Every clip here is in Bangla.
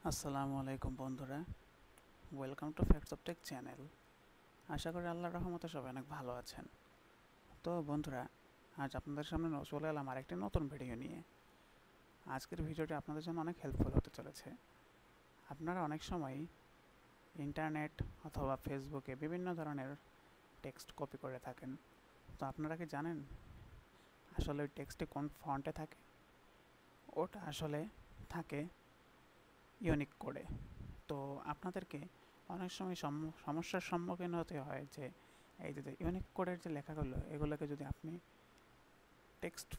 আসসালামু আলাইকুম বন্ধুরা, welcome to facts of tech channel. আশা করি আল্লাহর রহমতে সবাই অনেক ভালো আছেন। তো বন্ধুরা, আজ আপনাদের সামনে চলে এলাম আরেকটি নতুন ভিডিও নিয়ে। আজকের ভিডিওটি আপনাদের জন্য অনেক হেল্পফুল হতে চলেছে। আপনারা অনেক সময় ইন্টারনেট অথবা ফেসবুকে বিভিন্ন ধরনের টেক্সট কপি করে থাকেন। তো আপনারা কি জানেন আসলে ওই টেক্সটটি কোন ফন্টে থাকে? ওটা আসলে থাকে ইউনিক কোডে। তো আপনাদেরকে অনেক সময় সমস্যার সম্মুখীন হতে হয় যে এই যে ইউনিক কোডের যে লেখাগুলো, এগুলোকে যদি আপনি টেক্সট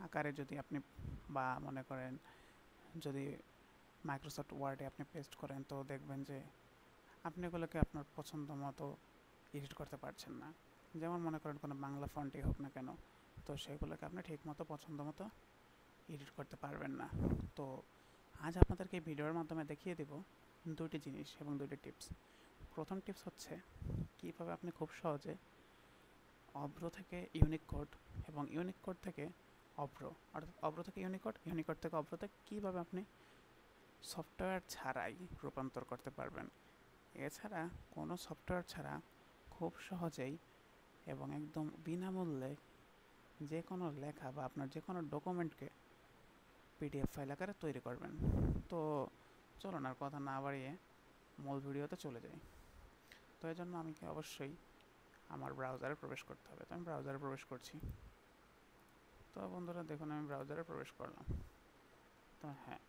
আকারে যদি আপনি বা মনে করেন যদি মাইক্রোসফট ওয়ার্ডে আপনি পেস্ট করেন, তো দেখবেন যে আপনি এগুলোকে আপনার পছন্দ মতো এডিট করতে পারছেন না। যেমন মনে করেন কোনো বাংলা ফন্টই হোক না কেন, তো সেগুলোকে আপনি ঠিক মতো পছন্দ মতো এডিট করতে পারবেন না। তো আজ আপনাদেরকে এই ভিডিওর মাধ্যমে দেখিয়ে দেব দুটি জিনিস এবং দুটি টিপস। প্রথম টিপস হচ্ছে কীভাবে আপনি খুব সহজে অভ্র থেকে ইউনিক কোড এবং ইউনিক কোড থেকে অভ্র, অর্থাৎ অভ্র থেকে ইউনিকোড, ইউনিকোড থেকে অভ্রতে কীভাবে আপনি সফটওয়্যার ছাড়াই রূপান্তর করতে পারবেন। এছাড়া কোনো সফটওয়্যার ছাড়া খুব সহজেই এবং একদম বিনামূল্যে যে কোনো লেখা বা আপনার যে কোনো ডকুমেন্টকে পিডিএফ ফাইল আকারে তৈরি করবেন। তো চলুন আর কথা না বাড়িয়ে মূল ভিডিওতে চলে যাই। তো এই জন্য আমাকে অবশ্যই আমার ব্রাউজারে প্রবেশ করতে হবে। তো আমি ব্রাউজারে প্রবেশ করছি। তো বন্ধুরা দেখুন, আমি ব্রাউজারে প্রবেশ করলাম। তো হ্যাঁ,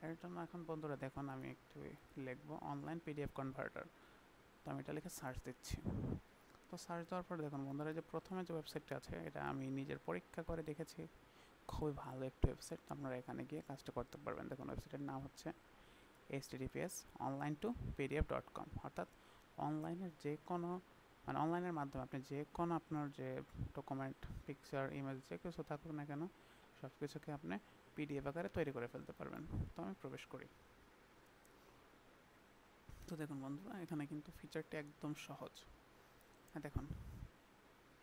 এর জন্য এখন বন্ধুরা দেখুন আমি একটু লিখবো অনলাইন পিডিএফ কনভার্টার। তো আমি এটা লিখে সার্চ দিচ্ছি। তো সার্চ দেওয়ার পর দেখুন বন্ধুরা, যে প্রথমে যে ওয়েবসাইটটা আছে এটা আমি নিজের পরীক্ষা করে দেখেছি, খুবই ভালো একটি ওয়েবসাইট। আপনারা এখানে গিয়ে কাজটা করতে পারবেন। দেখুন ওয়েবসাইটের নাম হচ্ছে https://online-to-pdf.com, অর্থাৎ অনলাইনের যে কোনো অনলাইনের মাধ্যমে আপনি যে কোনো আপনার যে ডকুমেন্ট, পিকচার, ইমেজ যে কিছু থাকুক না কেন, সব কিছুকে আপনি পিডিএফ আকারে তৈরি করে ফেলতে পারবেন। তো আমি প্রবেশ করি। তো দেখুন বন্ধুরা, এখানে কিন্তু ফিচারটি একদম সহজ। দেখুন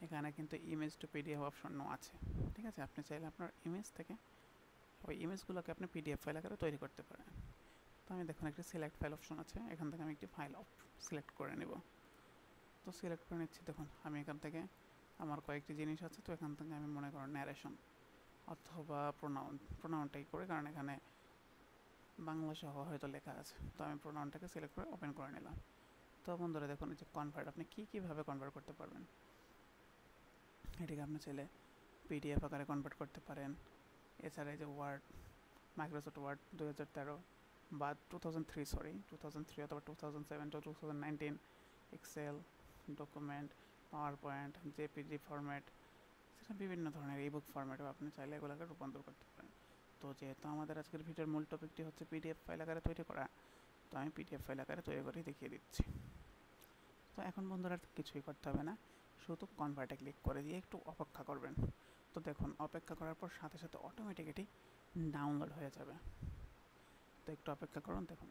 এখানে কিন্তু ইমেজ টু পিডিএফ অপশনও আছে। ঠিক আছে, আপনি চাইলে আপনার ইমেজ থেকে ওই ইমেজগুলোকে আপনি পিডিএফ ফাইল আকারে তৈরি করতে পারেন। তো আমি দেখুন একটি সিলেক্ট ফাইল অপশন আছে, এখান থেকে আমি একটি ফাইল সিলেক্ট করে নেব। তো সিলেক্ট করে নিচ্ছি। দেখুন আমি এখান থেকে আমার কয়েকটি জিনিস আছে, তো এখান থেকে আমি মনে করেন ন্যারেশন অথবা প্রোনাউনটাই করি, কারণ এখানে বাংলা সহ হয়তো লেখা আছে। তো আমি প্রোনাউনটাকে সিলেক্ট করে ওপেন করে নিলাম। তো বন্ধুরা দেখুন এই যে কনভার্ট, আপনি কীভাবে কনভার্ট করতে পারবেন। এটিকে আপনি চাইলে পিডিএফ আকারে কনভার্ট করতে পারেন। এছাড়া এই যে ওয়ার্ড, মাইক্রোসফট ওয়ার্ড 2013 বা 2003 অথবা 2007 to 2019, excel, document, power point, JPG format, সেটা বিভিন্ন ধরনের ইবুক ফরম্যাটেও আপনি চাইলে এগুলোকে রূপান্তর করতে পারেন। তো যেহেতু আমাদের আজকের ভিডিওর মূল টপিকটি হচ্ছে পিডিএফ ফাইল আকারে তৈরি করা, তো আমি পিডিএফ ফাইল আকারে তৈরি করে দেখিয়ে দিচ্ছি। তো এখন বন্ধুরা কিছুই করতে হবে না, শুধু কনভার্টে ক্লিক করে দিয়ে একটু অপেক্ষা করবেন। তো দেখুন অপেক্ষা করার পর সাথে সাথে অটোমেটিক এটি ডাউনলোড হয়ে যাবে। তো একটু অপেক্ষা করুন, দেখুন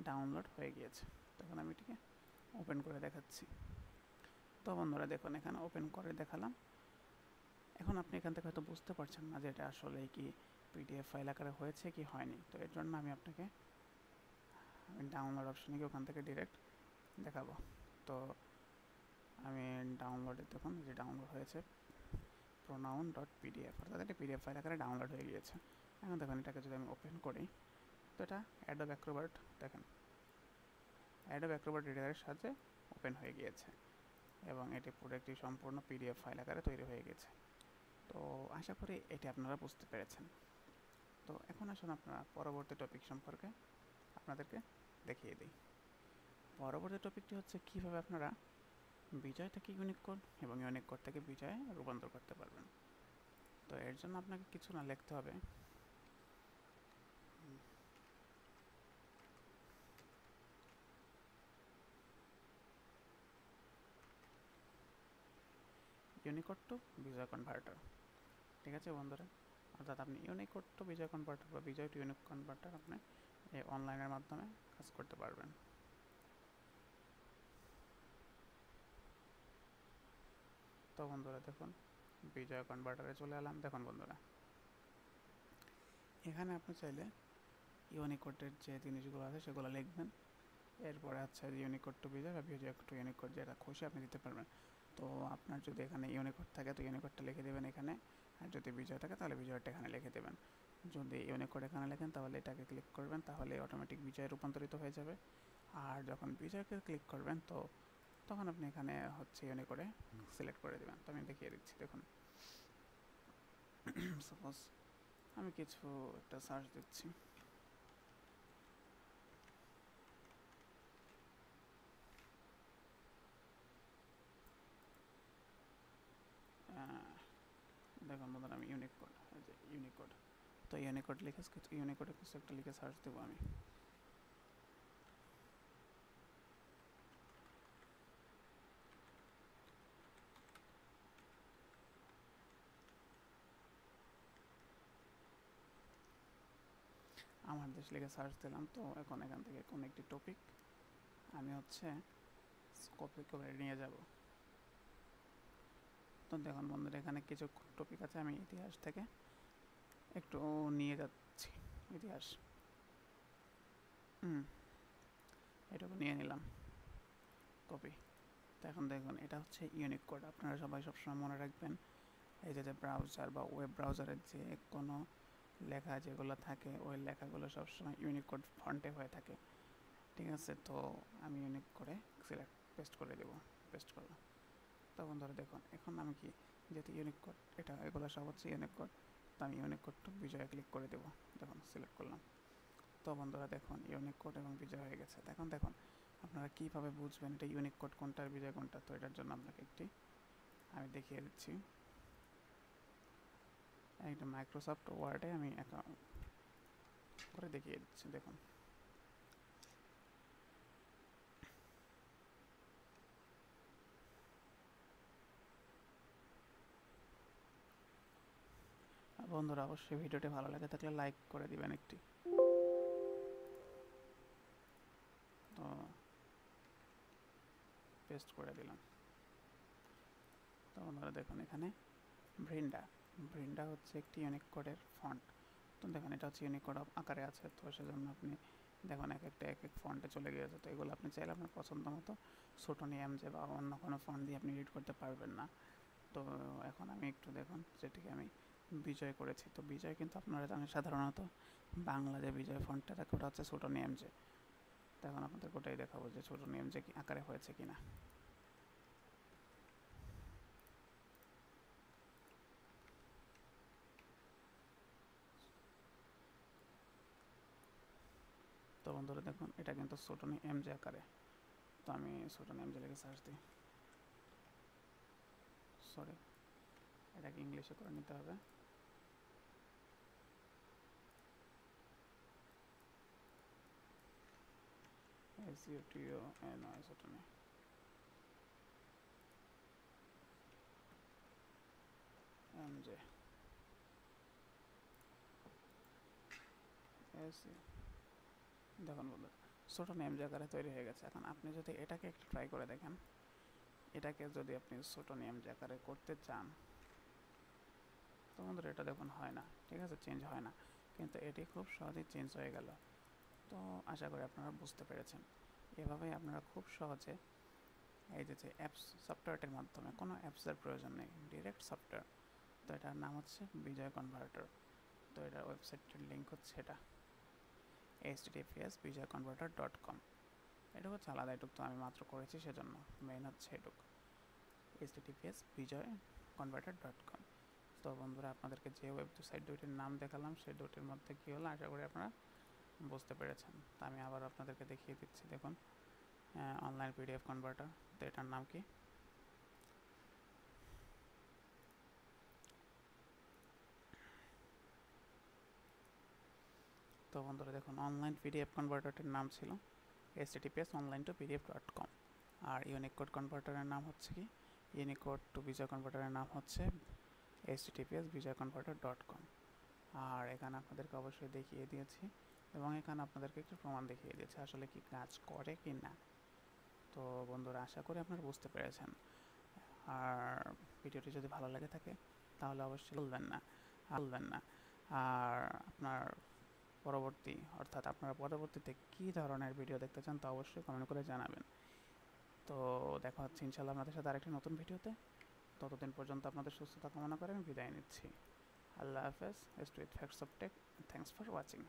ডাউনলোড হয়ে গিয়েছে। তখন আমি এটিকে ওপেন করে দেখাচ্ছি। তো বন্ধুরা দেখুন এখানে ওপেন করে দেখালাম। এখন আপনি এখান থেকে হয়তো বুঝতে পারছেন না যে এটা আসলে কি পিডিএফ ফাইল আকারে হয়েছে কি হয়নি। তো এর জন্য আমি আপনাকে ডাউনলোড অপশনে গিয়ে ওখান থেকে ডিরেক্ট দেখাবো। তো আমি ডাউনলোডে দেখুন যে ডাউনলোড হয়েছে pronoun.pdf, অর্থাৎ এটা পিডিএফ ফাইল আকারে ডাউনলোড হয়ে গিয়েছে। এখন দেখুন এটাকে যদি আমি ওপেন করি, তো এটা অ্যাডোব অ্যাক্রোব্যাট, দেখেন অ্যাডোব অ্যাক্রোব্যাট রিডারের সাহায্যে ওপেন হয়ে গিয়েছে এবং এটি পুরো একটি সম্পূর্ণ পিডিএফ ফাইল আকারে তৈরি হয়ে গেছে। তো আশা করি এটি আপনারা বুঝতে পেরেছেন। তো এখন আসুন আপনারা পরবর্তী টপিক সম্পর্কে আপনাদেরকে দেখিয়ে দিই। পরবর্তী টপিকটি হচ্ছে কীভাবে আপনারা বিজয় থেকে ইউনিক কোড এবং ইউনিক কোড থেকে বিজয়ে রূপান্তর করতে পারবেন। তো এর জন্য আপনাকে কিছু না লিখতে হবে, ইউনিকোড টু বিজয় কনভার্টার। ঠিক আছে বন্ধুরা, অর্থাৎ আপনি ইউনিকোড টু বিজয় কনভার্টার বা বিজয় টু ইউনিক কনভার্টার আপনি এই অনলাইনের মাধ্যমে কাজ করতে পারবেন। তো বন্ধুরা দেখুন বিজয় কনভার্টারে চলে এলাম। দেখুন বন্ধুরা এখানে আপনি চাইলে ইউনিকোডের যে জিনিসগুলো আছে সেগুলো লিখবেন। এরপরে হচ্ছে ইউনিকোড টু বিজয় বা বিজয় টু ইউনিকোড, যেটা খুশি আপনি দিতে পারবেন। তো আপনার যদি এখানে ইউনিকোড থাকে তো ইউনিকোডটা লিখে দেবেন এখানে, আর যদি বিজয় থাকে তাহলে বিজয়টা এখানে লিখে দেবেন। যদি ইউনিকোড এখানে লেখেন তাহলে এটাকে ক্লিক করবেন, তাহলে অটোমেটিক বিজয় রূপান্তরিত হয়ে যাবে। আর যখন বিজয়কে ক্লিক করবেন তো তখন আপনি এখানে হচ্ছে ইউনিকোডে সিলেক্ট করে দেবেন। তো আমি দেখিয়ে দিচ্ছি, দেখুন। সাপোজ আমি কিছু একটা সার্চ দিচ্ছি, দেখুন বন্ধুরা আমি ইউনিকোড, যে ইউনিকোড, তো ইউনিকোড লিখে ইউনিকোডে কিছু একটা লিখে সার্চ দেবো আমি। আমার দেশ লিখে সার্চ দিলাম। তো এখন এখান থেকে কোনো একটি টপিক আমি হচ্ছে কপি করে নিয়ে যাব। তো দেখুন বন্ধুরা এখানে কিছু টপিক আছে, আমি ইতিহাস থেকে একটু নিয়ে যাচ্ছি। ইতিহাস এটুকু নিয়ে নিলাম কপি। তো এখন দেখুন এটা হচ্ছে ইউনিক কোড। আপনারা সবাই সবসময় মনে রাখবেন, এই যে ব্রাউজার বা ওয়েব ব্রাউজারের যে কোনো লেখা যেগুলো থাকে ওই লেখাগুলো সবসময় ইউনিক কোড ফন্টে হয়ে থাকে, ঠিক আছে? তো আমি ইউনিক করে সিলেক্ট পেস্ট করে দেবো, পেস্ট করলাম। তখন ধরে দেখুন এখন আমি কি, যেহেতু ইউনিক কোড এটা, এগুলো সব হচ্ছে ইউনিক কোড, তো আমি ইউনিক কোডটা বিজয়ে ক্লিক করে দেবো। দেখুন সিলেক্ট করলাম। তো বন্ধুরা দেখুন ইউনিক কোড এবং বিজয় হয়ে গেছে। এখন দেখুন আপনারা কীভাবে বুঝবেন এটা ইউনিক কোড কোনটা আর বিজয় কোনটা। তো এটার জন্য আপনাকে একটি আমি দেখিয়ে দিচ্ছি। একটা মাইক্রোসফট ওয়ার্ডে আমি করে দেখিয়ে দিচ্ছি, দেখুন। বন্ধুরা অবশ্যই ভিডিওটি ভালো লাগে থাকলে লাইক করে দিবেন একটি। তো পেস্ট করে দিলাম। তো বন্ধুরা দেখুন এখানে ব্রিন্ডা হচ্ছে একটি ইউনিক কোডের ফন্ট। তো দেখুন এটা হচ্ছে ইউনিক কোড আকারে আছে, তো সেজন্য আপনি দেখুন এক এক ফন্টে চলে গিয়েছে। তো এগুলো আপনি চাইলে আপনার পছন্দ মতো ছোটো নিয়মজে বা অন্য কোনো ফন্ট দিয়ে আপনি এডিট করতে পারবেন না। তো এখন আমি একটু দেখুন যেটিকে আমি বিজয় করেছি। তো বিজয় কিন্তু আপনারা জানেন সাধারণত বাংলা যে বিজয় ফন্টটা থাকে ওটা হচ্ছে ছোটো নিয়মজে। তো এখন আপনাদের ওটাই দেখাবো যে ছোটো নিয়মজে কি আকারে হয়েছে কিনা। তো বন্ধুরা দেখুন এটা কিন্তু ছোটো এমজে আকারে। তো আমি ছোটো এমজে লিখে সার্চ দিই, সরি এটাকে ইংলিশে করে নিতে হবে। SUTO নয়, ছোটো নেই, এমজে দেখুন বন্ধু ছোটো এমজে আকারে তৈরি হয়ে গেছে। এখন আপনি যদি এটাকে একটু ট্রাই করে দেখেন, এটাকে যদি আপনি ছোটো এমজে আকারে করতে চান তো বন্ধুরা এটা দেখুন হয় না, ঠিক আছে, চেঞ্জ হয় না। কিন্তু এটি খুব সহজেই চেঞ্জ হয়ে গেল। তো আশা করি আপনারা বুঝতে পেরেছেন। এভাবেই আপনারা খুব সহজে এই যে অ্যাপস সফটওয়্যারটির মাধ্যমে, কোনো অ্যাপসের প্রয়োজন নেই, ডিরেক্ট সফটওয়্যার। তো এটার নাম হচ্ছে বিজয় কনভার্টার। তো এটার ওয়েবসাইটের লিঙ্ক হচ্ছে এটা https://bijoyconverter.com। এটুকু হচ্ছে আলাদা, এটুকু তো আমি মাত্র করেছি সেজন্য, মেইন হচ্ছে এটুকু https://bijoyconverter.com। তো বন্ধুরা আপনাদেরকে যে ওয়েবসাইট দুইটির নাম দেখালাম সেই দুটির মধ্যে কী হলো আশা করি আপনারা বুঝতে পেরেছেন। তো আমি আবার আপনাদেরকে দেখিয়ে দিচ্ছি, দেখুন অনলাইন পিডিএফ কনভার্টার। তো এটার নাম কি, তো বন্ধুরা দেখুন অনলাইন পিডিএফ কনভার্টারটির নাম ছিল https://onlinetoPDF.com। আর ইউনিকোড কনভার্টারের নাম হচ্ছে কি, ইউনিকোড টু বিজয় কনভার্টারের নাম হচ্ছে https://bijoyconverter.com। আর এখানে আপনাদেরকে অবশ্যই দেখিয়ে দিয়েছি এবং এখানে আপনাদেরকে একটু প্রমাণ দেখিয়ে দিয়েছি আসলে কি কাজ করে কি না। তো বন্ধুরা আশা করি আপনারা বুঝতে পেরেছেন। আর ভিডিওটি যদি ভালো লেগে থাকে তাহলে অবশ্যই ভুলবেন না। আর আপনার পরবর্তী অর্থাৎ আপনারা পরবর্তীতে কী ধরনের ভিডিও দেখতে চান তা অবশ্যই কমেন্ট করে জানাবেন। তো দেখা হচ্ছে ইনশাআল্লাহ আপনাদের সাথে আরেকটি নতুন ভিডিওতে। ততদিন পর্যন্ত আপনাদের সুস্থতা কামনা করে আমি বিদায় নিচ্ছি। আল্লাহ হাফেজ। Stay with facts of tech. Thanks for watching.